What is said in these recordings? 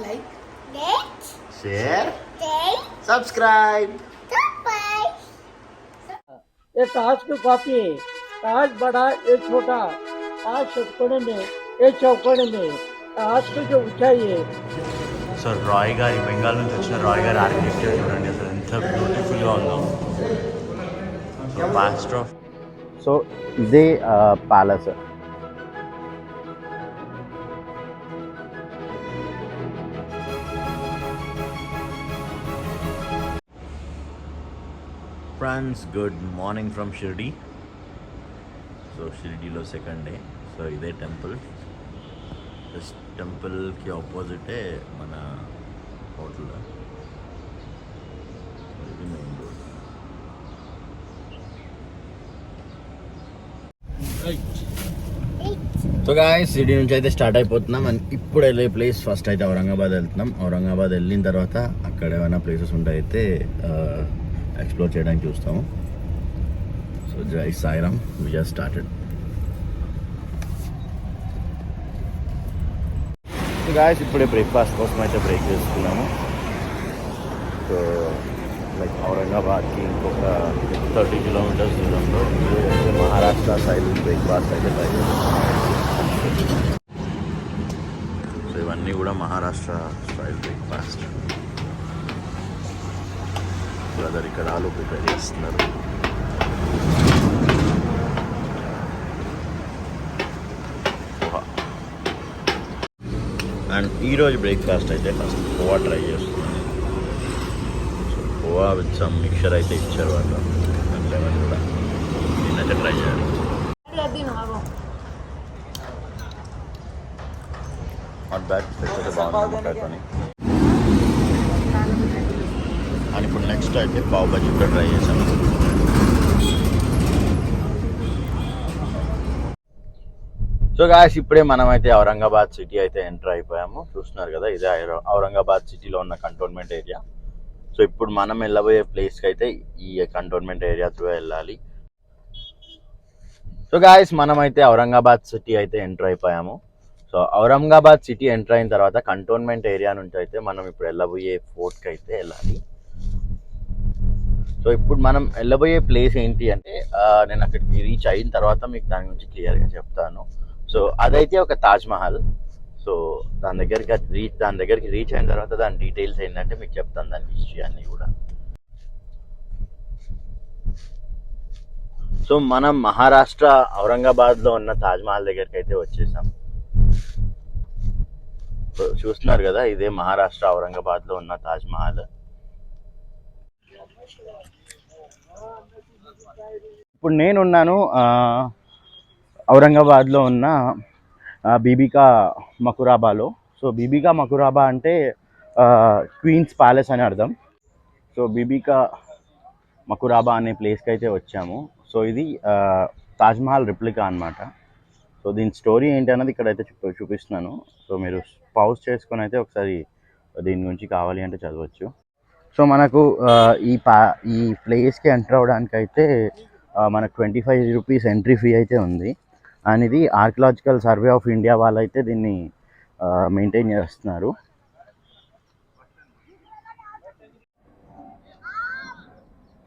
like, share, subscribe. ये ताज की copy है। ताज बड़ा ये छोटा, ताज षटकोणे में ये चौकोने में, ताज की जो ऊंचाई है। సో రాయ్ గారి బెంగాల్ నుంచి వచ్చిన రాయ్ గారి ఆర్కిటెక్చర్ చూడండి అసలు ఎంత బ్యూటిఫుల్గా ఉందో. సో పాస్టర్ ఆఫ్ సో ఇదే palace. Friends good morning from Shirdi. So షిర్డీలో సెకండ్ డే. సో ఇదే టెంపుల్. జస్ట్ టెంపుల్కి ఆపోజిటే మన హోటల్. ఇది main road. So guys city నుంచి అయితే స్టార్ట్ అయిపోతున్నాం. అండ్ ఇప్పుడు వెళ్ళే ప్లేస్ ఫస్ట్ అయితే ఔరంగాబాద్ వెళ్తున్నాం. ఔరంగాబాద్ వెళ్ళిన తర్వాత అక్కడ ఏమైనా ప్లేసెస్ ఉంటే అయితే ఎక్స్ప్లోర్ చేయడానికి చూస్తాము. సో జై Sairam, we just started. So guys ఇప్పుడే బ్రేక్ఫాస్ట్ కోసం అయితే బ్రేక్ చేసుకున్నాము. సో లైక్ ఔరంగాబాద్కి ఇంకొక 30 కిలోమీటర్స్ దూరంలో మహారాష్ట్ర స్టైల్ బ్రేక్ఫాస్ట్ అయితే ట్రై చేస్తున్నాము. సో ఇవన్నీ కూడా మహారాష్ట్ర స్టైల్ బ్రేక్ఫాస్ట్. బ్రదర్ ఇక్కడ ఆలు ప్రిపేర్ చేస్తున్నారు. అండ్ ఈరోజు బ్రేక్ఫాస్ట్ అయితే ఫస్ట్ పోవా ట్రై చేస్తున్నాను. సో పోవా విత్ సమ్ మిక్చర్ అయితే ఇచ్చారు వాళ్ళు. అండ్ లెమన్ కూడా నేనైతే ట్రై చేయాలి. నాట్ బ్యాడ్, అయితే బాగుంది ముక్కతోని. అండ్ ఇప్పుడు నెక్స్ట్ అయితే పావ్ బజ్జీ కూడా ట్రై చేశాను. సో గాయ్స్ ఇప్పుడే మనం అయితే ఔరంగాబాద్ సిటీ అయితే ఎంటర్ అయిపోయాము. చూస్తున్నారు కదా, ఇదే ఔరంగాబాద్ సిటీలో ఉన్న కంటోన్మెంట్ ఏరియా. సో ఇప్పుడు మనం వెళ్ళబోయే ప్లేస్కి అయితే ఈ కంటోన్మెంట్ ఏరియా త్రూ వెళ్ళాలి. సో గాయ్స్ మనం అయితే ఔరంగాబాద్ సిటీ అయితే ఎంటర్ అయిపోయాము. సో ఔరంగాబాద్ సిటీ ఎంటర్ అయిన తర్వాత కంటోన్మెంట్ ఏరియా నుంచి అయితే మనం ఇప్పుడు వెళ్ళబోయే ఫోర్ట్కి అయితే వెళ్ళాలి. సో ఇప్పుడు మనం వెళ్ళబోయే ప్లేస్ ఏంటి అంటే నేను అక్కడికి రీచ్ అయిన తర్వాత మీకు దాని గురించి క్లియర్గా చెప్తాను. సో అదైతే ఒక తాజ్ మహల్. సో దాని దగ్గరికి రీచ్ అయిన తర్వాత దాని డీటెయిల్స్ ఏంటంటే మీకు చెప్తాను, దాని హిస్టరీ అన్నీ కూడా. సో మనం మహారాష్ట్ర ఔరంగాబాద్లో ఉన్న తాజ్ మహల్ దగ్గరికి అయితే వచ్చేసాం. సో చూస్తున్నారు కదా, ఇదే మహారాష్ట్ర ఔరంగాబాద్లో ఉన్న తాజ్ మహల్. ఇప్పుడు నేనున్నాను ఔరంగాబాద్లో ఉన్న బీబీకా మకురాబాలో. సో బీబీకా మకురాబా అంటే క్వీన్స్ ప్యాలెస్ అని అర్థం. సో బీబీకా మకురాబా అనే ప్లేస్కి అయితే వచ్చాము. సో ఇది తాజ్మహల్ రిప్లికా అనమాట. సో దీని స్టోరీ ఏంటి అన్నది ఇక్కడైతే చూపిస్తున్నాను. సో మీరు పౌజ్ చేసుకొని అయితే ఒకసారి దీని గురించి కావాలి అంటే చదవచ్చు. సో మనకు ఈ ప్లేస్కి ఎంటర్ అవ్వడానికి అయితే మనకు 25 రూపీస్ ఎంట్రీ ఫీ అయితే ఉంది. అండ్ ఇది ఆర్కియలాజికల్ సర్వే ఆఫ్ ఇండియా వాళ్ళు అయితే దీన్ని మెయింటైన్ చేస్తున్నారు.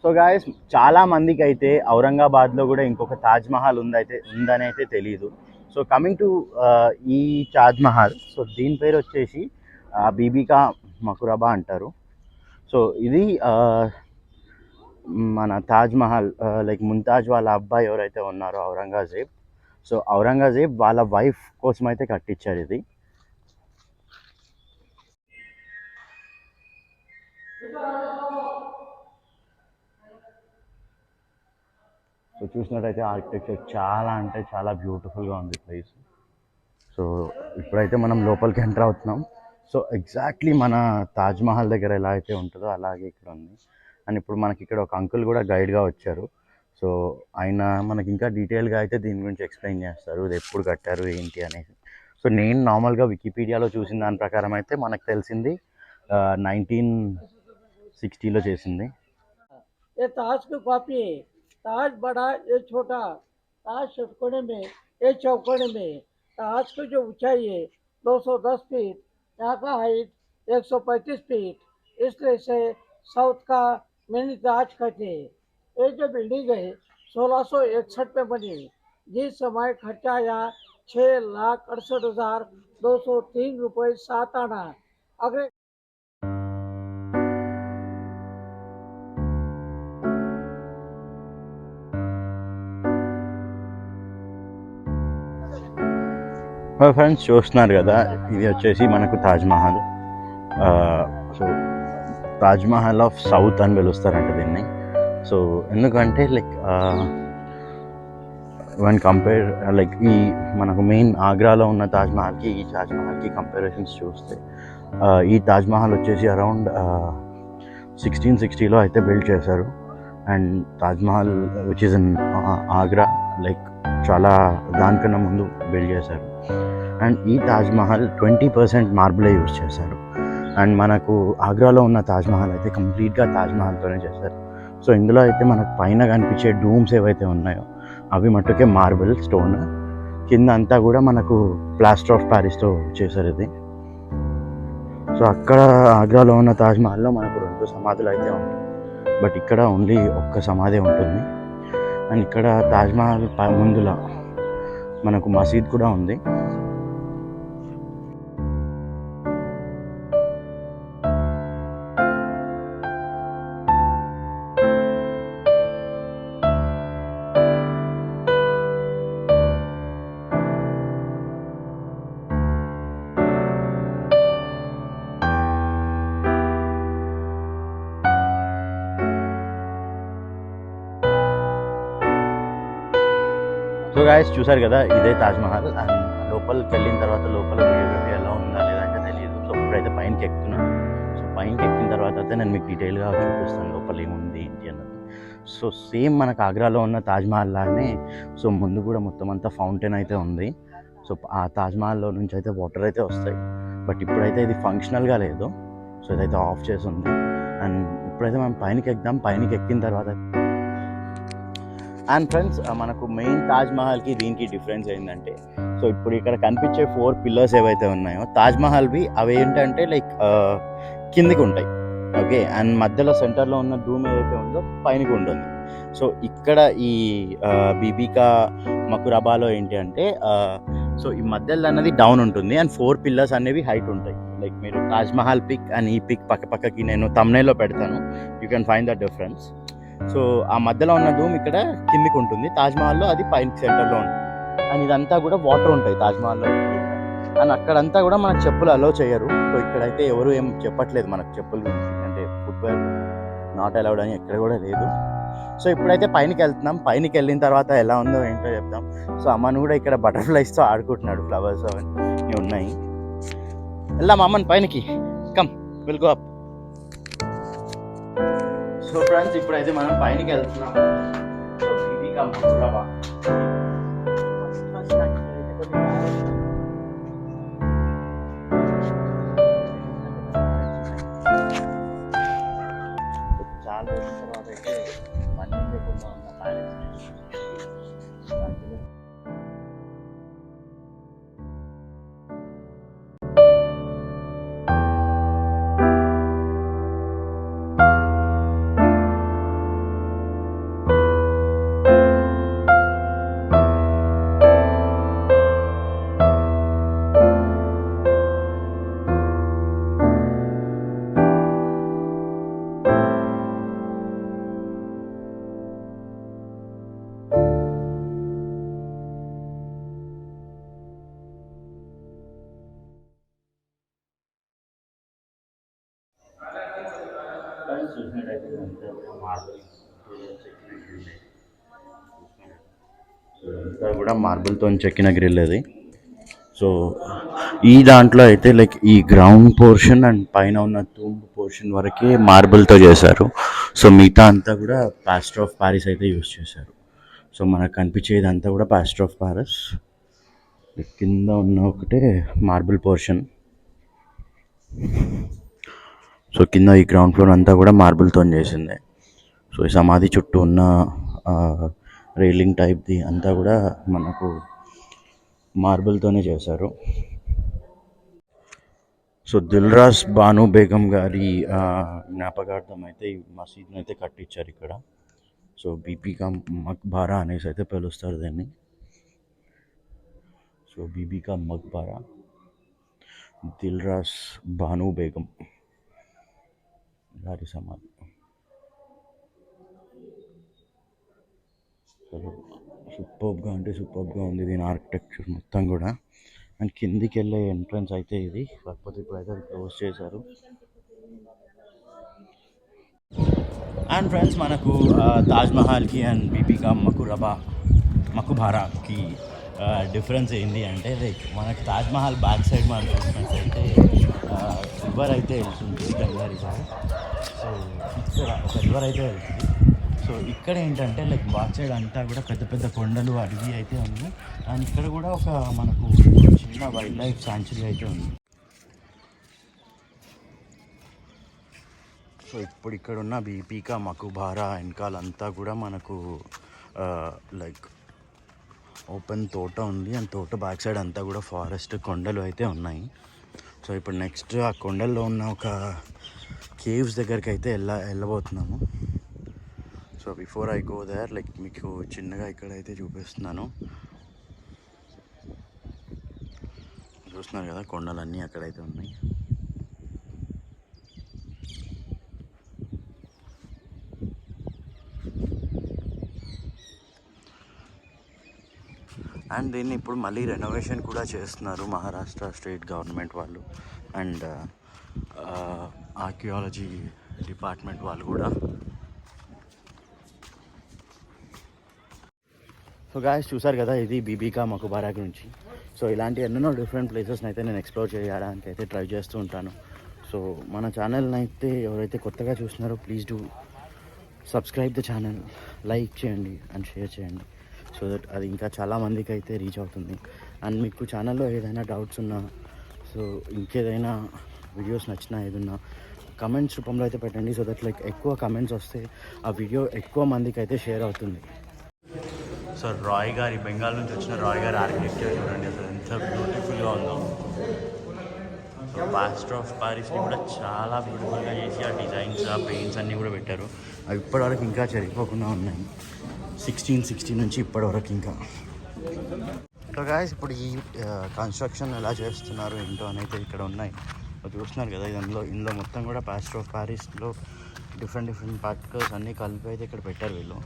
సో గాయస్ చాలా మందికి అయితే ఔరంగాబాద్లో కూడా ఇంకొక తాజ్మహల్ ఉందని అయితే తెలీదు. సో కమింగ్ టు ఈ తాజ్మహల్, సో దీని పేరు వచ్చేసి బీబీకా మకురాబా అంటారు. సో ఇది మన తాజ్మహల్ లైక్ ముంతాజ్ వాళ్ళ అబ్బాయి ఎవరైతే ఉన్నారో ఔరంగజేబ్, సో ఔరంగజేబ్ వాళ్ళ వైఫ్ కోసం అయితే కట్టించారు ఇది. సో చూసినట్టయితే ఆర్కిటెక్చర్ చాలా అంటే చాలా బ్యూటిఫుల్గా ఉంది ప్లేస్. సో ఇప్పుడైతే మనం లోపలికి ఎంటర్ అవుతున్నాం. సో ఎగ్జాక్ట్లీ మన తాజ్మహల్ దగ్గర ఎలా అయితే ఉంటుందో అలాగే ఇక్కడ ఉంది. అండ్ ఇప్పుడు మనకి ఇక్కడ ఒక అంకుల్ కూడా గైడ్గా వచ్చారు. సో ఆయన మనకి ఇంకా డీటెయిల్గా అయితే దీని గురించి ఎక్స్ప్లెయిన్ చేస్తారు, ఇది ఎప్పుడు కట్టారు ఏంటి అనేసి. సో నేను నార్మల్గా వికీపీడియాలో చూసిన దాని ప్రకారం అయితే మనకు తెలిసింది 1960లో చేసింది. ये ताज की कॉपी है। ताज बड़ा ये छोटा, ताज षटकोणे में ये चौकोने में, ताज की जो ऊंचाई है 210 फीट, यहाँ का हाइट 135 फीट, इसलिए इसे साउथ का मिनी ताज कहते हैं। ये जो बिल्डिंग है 1661 में बनी, जिस समय खर्चा आया 6,68,203 रुपये 7 आना। अगर ఫ్రెండ్స్ చూస్తున్నారు కదా, ఇది వచ్చేసి మనకు Taj Mahal. So Taj Mahal of south అని పిలుస్తారంట దీన్ని. సో ఎందుకంటే లైక్ వన్ కంపేర్ లైక్ ఈ మనకు మెయిన్ ఆగ్రాలో ఉన్న తాజ్మహల్కి ఈ తాజ్మహల్కి కంపారిజన్స్ చూస్తే ఈ తాజ్మహల్ వచ్చేసి అరౌండ్ 1660లో అయితే బిల్డ్ చేశారు. And Taj Mahal which is in Agra like చాలా దానికన్నా ముందు బిల్డ్ చేశారు. అండ్ ఈ తాజ్మహల్ 20% మార్బులే యూజ్ చేశారు. అండ్ మనకు ఆగ్రాలో ఉన్న తాజ్మహల్ అయితే కంప్లీట్గా తాజ్మహల్తోనే చేశారు. సో ఇందులో అయితే మనకు పైన కనిపించే డూమ్స్ ఏవైతే ఉన్నాయో అవి మట్టుకే మార్బుల్ స్టోన్, కింద అంతా కూడా మనకు ప్లాస్టర్ ఆఫ్ ప్యారిస్తో చేశారు ఇది. సో అక్కడ ఆగ్రాలో ఉన్న తాజ్మహల్లో మనకు 2 సమాధులు అయితే ఉంటాయి, బట్ ఇక్కడ ఓన్లీ ఒక్క సమాధి ఉంటుంది. అండ్ ఇక్కడ తాజ్మహల్ ముందుల మనకు మసీద్ కూడా ఉంది. సో గాయస్ చూసారు కదా, ఇదే తాజ్మహల్. అండ్ లోపలికి వెళ్ళిన తర్వాత లోపల వీడియోగ్రఫీ ఎలా ఉందా లేదంటే తెలియదు. సో ఇప్పుడైతే పైనకి ఎక్కుతున్నాను. సో పైనకి ఎక్కిన తర్వాత అయితే నేను మీకు డీటెయిల్గా చూపిస్తాను లోపల ఏముంది ఏంటి అన్నది. సో సేమ్ మనకు ఆగ్రాలో ఉన్న తాజ్మహల్ లాగానే సో ముందు కూడా మొత్తం అంతా ఫౌంటైన్ అయితే ఉంది. సో ఆ తాజ్మహల్లో నుంచి అయితే వాటర్ అయితే వస్తాయి, బట్ ఇప్పుడైతే ఇది ఫంక్షనల్గా లేదు. సో ఇదైతే ఆఫ్ చేసి ఉంది. అండ్ ఇప్పుడైతే మనం పైనకి ఎక్కుదాం. పైనకి ఎక్కిన తర్వాత అండ్ ఫ్రెండ్స్ మనకు మెయిన్ తాజ్మహల్కి దీనికి డిఫరెన్స్ ఏంటంటే, సో ఇప్పుడు ఇక్కడ కనిపించే 4 పిల్లర్స్ ఏవైతే ఉన్నాయో తాజ్మహల్వి అవి ఏంటంటే లైక్ కిందికి ఉంటాయి, ఓకే. అండ్ మధ్యలో సెంటర్లో ఉన్న రూమ్ ఏదైతే ఉందో పైనకి ఉంటుంది. సో ఇక్కడ ఈ బీబీకా మకురాబాలో ఏంటి అంటే సో ఈ మధ్యలో అన్నది డౌన్ ఉంటుంది అండ్ 4 పిల్లర్స్ అనేవి హైట్ ఉంటాయి. లైక్ మీరు తాజ్మహల్ పిక్ అండ్ ఈ పిక్ పక్కకి నేను thumbnailలో పెడతాను, you can find the difference. So ఆ మధ్యలో ఉన్న రూమ్ ఇక్కడ కిందికి ఉంటుంది, తాజ్మహల్లో అది పైన సెంటర్లో ఉంటుంది. అండ్ ఇదంతా కూడా వాటర్ ఉంటాయి తాజ్మహల్లో. అండ్ అక్కడంతా కూడా మనకు చెప్పులు అలో చేయరు. సో ఇక్కడైతే ఎవరు ఏం చెప్పట్లేదు మనకు చెప్పులు గురించి, అంటే ఫుట్వేర్ నాట్ అలౌడ్ అని ఎక్కడ కూడా లేదు. సో ఇప్పుడైతే పైనకి వెళ్తున్నాం. పైనకి వెళ్ళిన తర్వాత ఎలా ఉందో ఏంటో చెప్తాం. సో అమ్మను కూడా ఇక్కడ బటర్ఫ్లైస్తో ఆడుకుంటున్నాడు, ఫ్లవర్స్ అవన్నీ ఉన్నాయి. వెళ్దాం అమ్మని పైనకి, come will go up. So friends ఇప్పుడైతే మనం పైనకి వెళ్తున్నాం. సో ఇది మకురాబాద్. చాలా రోజుల తర్వాత అయితే మనీ లేకుండా ఉన్న ప్యాలెస్. చూసినట్టయితే అంతా కూడా మార్బుల్తో చెక్కిన గ్రిల్ అది. సో ఈ దాంట్లో అయితే లైక్ ఈ గ్రౌండ్ పోర్షన్ అండ్ పైన ఉన్న తూంబ్ పోర్షన్ వరకే మార్బుల్తో చేశారు. సో మిగతా అంతా కూడా ప్లాస్టర్ ఆఫ్ ప్యారిస్ అయితే యూస్ చేశారు. సో మనకు కనిపించేది అంతా కూడా ప్లాస్టర్ ఆఫ్ ప్యారిస్, కింద ఉన్న ఒకటే మార్బుల్ పోర్షన్. సో కింద ఈ గ్రౌండ్ ఫ్లోర్ అంతా కూడా మార్బుల్తో చేసిందే. సో ఈ సమాధి చుట్టూ ఉన్న రైలింగ్ టైప్ది అంతా కూడా మనకు మార్బుల్తోనే చేశారు. సో దిల్రాజ్ బాను బేగం గారి జ్ఞాపకార్థం అయితే ఈ మసీద్ని అయితే కట్టించారు ఇక్కడ. సో బీబీకా మక్బారా అనేసి అయితే పిలుస్తారు దీన్ని. సో బీబీకా మక్బారా, దిల్రాజ్ బాను బేగం గారి సమాధి. అసలు సూపర్గా అంటే సూపర్గా ఉంది దీని ఆర్కిటెక్చర్ మొత్తం కూడా. అండ్ కిందికి వెళ్ళే ఎంట్రన్స్ అయితే ఇది, కాకపోతే ఇప్పుడైతే అది క్లోజ్ చేశారు. అండ్ ఫ్రెండ్స్, మనకు తాజ్మహల్కి అండ్ బీబీకా మకుబారాకి డిఫరెన్స్ ఏంటి అంటే, లైక్ మనకు తాజ్మహల్ బ్యాక్ సైడ్ మనం చూసినట్లయితే రివర్ అయితే వెళ్తుంది, గంగా రివర్. సో ఇక్కడ ఒక రివర్ అయితే వెళ్తుంది. సో ఇక్కడ ఏంటంటే లైక్ బ్యాక్ సైడ్ అంతా కూడా పెద్ద పెద్ద కొండలు, అడవి అయితే ఉంది. అండ్ ఇక్కడ కూడా ఒక మనకు చిన్న వైల్డ్ లైఫ్ శాంచురీ అయితే ఉంది. సో ఇప్పుడు ఇక్కడ ఉన్న బీబీకా మకుబారా వెనకాలంతా కూడా మనకు లైక్ ఓపెన్ తోట ఉంది. అండ్ తోట బ్యాక్ సైడ్ అంతా కూడా ఫారెస్ట్, కొండలు అయితే ఉన్నాయి. సో ఇప్పుడు నెక్స్ట్ ఆ కొండల్లో ఉన్న ఒక కేవ్స్ దగ్గరికి అయితే వెళ్ళబోతున్నాము. So before I go there, like మీకు చిన్నగా ఇక్కడైతే చూపిస్తున్నాను. చూస్తున్నారు కదా కొండలన్నీ అక్కడైతే ఉన్నాయి. అండ్ దీన్ని ఇప్పుడు మళ్ళీ రెనోవేషన్ కూడా చేస్తున్నారు మహారాష్ట్ర స్టేట్ గవర్నమెంట్ వాళ్ళు అండ్ ఆర్కియాలజీ డిపార్ట్మెంట్ వాళ్ళు కూడా. సో గాయస్, చూసారు కదా, ఇది బీబీకా మకుబారా గురించి. సో ఇలాంటి ఎన్నెన్నో డిఫరెంట్ ప్లేసెస్ని అయితే నేను ఎక్స్ప్లోర్ చేయడానికి అయితే ట్రై చేస్తూ ఉంటాను. సో మన ఛానల్ని అయితే ఎవరైతే కొత్తగా చూస్తున్నారో please do subscribe the channel, like చేయండి అండ్ షేర్ చేయండి. సో దట్ అది ఇంకా చాలామందికి అయితే రీచ్ అవుతుంది. అండ్ మీకు ఛానల్లో ఏదైనా డౌట్స్ ఉన్నా, సో ఇంకేదైనా వీడియోస్ నచ్చినా ఏదన్నా కమెంట్స్ రూపంలో అయితే పెట్టండి. సో దట్ లైక్ ఎక్కువ కమెంట్స్ వస్తే ఆ వీడియో ఎక్కువ మందికి అయితే షేర్ అవుతుంది. సో రాయ్ గారి, బెంగాల్ నుంచి వచ్చిన రాయ్ గారి ఆర్కిటెక్చర్ చూడండి అసలు ఎంత బ్యూటిఫుల్గా ఉందో. సో ప్లాస్టర్ ఆఫ్ ప్యారిస్ని కూడా చాలా బ్యూటిఫుల్గా చేసి ఆ డిజైన్స్, ఆ పెయింట్స్ అన్నీ కూడా పెట్టారు. అవి ఇప్పటివరకు ఇంకా చెరిగిపోకుండా ఉన్నాయి, 1660 నుంచి ఇప్పటివరకు ఇంకా. సో గాయస్, ఇప్పుడు ఈ కన్స్ట్రక్షన్ ఎలా చేస్తున్నారు ఏంటో అనేది ఇక్కడ ఉన్నాయి. చూస్తున్నారు కదా, ఇందులో మొత్తం కూడా ప్లాస్టర్ ఆఫ్ ప్యారిస్లో డిఫరెంట్ పార్టికల్స్ అన్నీ కలిపి అయితే ఇక్కడ పెట్టారు వీళ్ళు.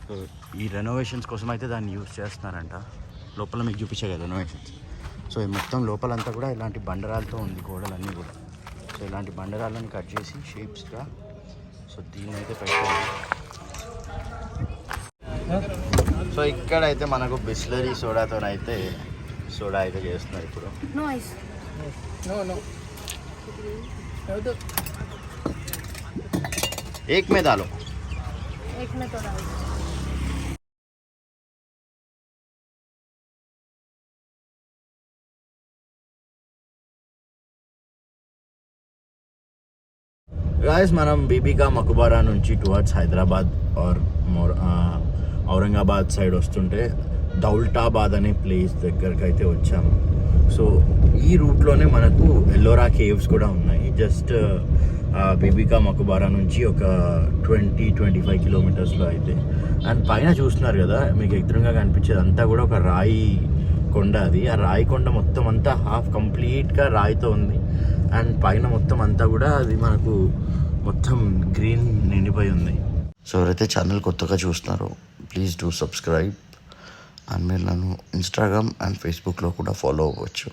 సో ఈ రెనోవేషన్స్ కోసం అయితే దాన్ని యూజ్ చేస్తున్నారంట. లోపల మీకు చూపించే కదా రెనోవేషన్స్. సో ఈ మొత్తం లోపలంతా కూడా ఇలాంటి బండరాలతో ఉంది, గోడలన్నీ కూడా. సో ఇలాంటి బండరాళ్ళని కట్ చేసి షేప్స్గా సో దీన్ని అయితే పెట్టారు. సో ఇక్కడైతే మనకు బిస్లరీ సోడాతోనైతే సోడా అయితే చేస్తున్నారు ఇప్పుడు. एक में डालो, एक में तो डालो. गाइस, మనం బీబీకా మకుబారా నుంచి towards Hyderabad or Aurangabad side వస్తుంటే దౌల్టాబాద్ అనే ప్లేస్ దగ్గరికి అయితే వచ్చాము. సో ఈ రూట్లోనే మనకు ఎల్లోరా కేవ్స్ కూడా ఉన్నాయి. జస్ట్ బీబీకా మకుబారా నుంచి ఒక 20-25 కిలోమీటర్స్లో అయితే. అండ్ పైన చూస్తున్నారు కదా, మీకు ఎదురుగా కనిపించేది అంతా కూడా ఒక రాయి కొండ. అది ఆ రాయి కొండ మొత్తం అంతా హాఫ్ కంప్లీట్గా రాయితో ఉంది. అండ్ పైన మొత్తం అంతా కూడా అది మనకు మొత్తం గ్రీన్ నిండిపోయి ఉంది. సో ఎవరైతే ఛానల్ కొత్తగా చూస్తున్నారో ప్లీజ్ డూ సబ్స్క్రైబ్. అండ్ మీరు నన్ను ఇన్స్టాగ్రామ్ అండ్ ఫేస్బుక్లో కూడా ఫాలో అవ్వచ్చు.